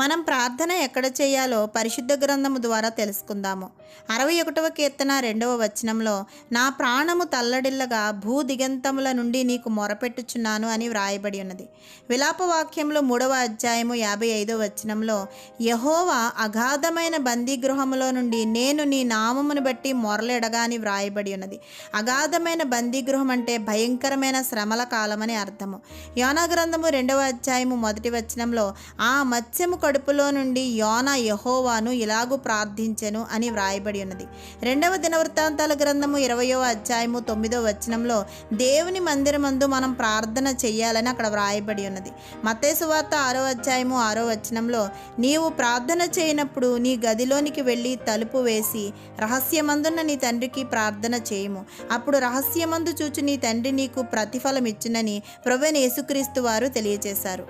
మనం ప్రార్థన ఎక్కడ చేయాలో పరిశుద్ధ గ్రంథము ద్వారా తెలుసుకుందాము. 61వ కీర్తన 2వ వచనంలో, నా ప్రాణము తల్లడిల్లగా భూ దిగంతముల నుండి నీకు మొరపెట్టుచున్నాను అని వ్రాయబడి ఉన్నది. విలాపవాక్యంలో 3వ అధ్యాయము 55వ వచనంలో, యెహోవా అగాధమైన బందీగృహములో నుండి నేను నీ నామమును బట్టి మొరలెడగా అని వ్రాయబడి ఉన్నది. అగాధమైన బందీగృహం అంటే భయంకరమైన శ్రమల కాలమని అర్థము. యోనా గ్రంథము 2వ అధ్యాయము 1వ వచనంలో, ఆ మత్స్యము కడుపులో నుండి యోనా యెహోవాను ఇలాగు ప్రార్థించెను అని వ్రాయబడి ఉన్నది. 2వ దినవృత్తాంతాల గ్రంథము 20వ అధ్యాయము 9వ వచనంలో, దేవుని మందిరమందు మనం ప్రార్థన చెయ్యాలని అక్కడ వ్రాయబడి ఉన్నది. మత్తయి సువార్త 6వ అధ్యాయము 6వ వచనంలో, నీవు ప్రార్థన చేయనప్పుడు నీ గదిలోనికి వెళ్ళి తలుపు వేసి రహస్యమందున్న నీ తండ్రికి ప్రార్థన చేయము, అప్పుడు రహస్యమందు చూచు నీ తండ్రి నీకు ప్రతిఫలం ఇచ్చునని ప్రభువైన యేసుక్రీస్తు వారు తెలియజేశారు.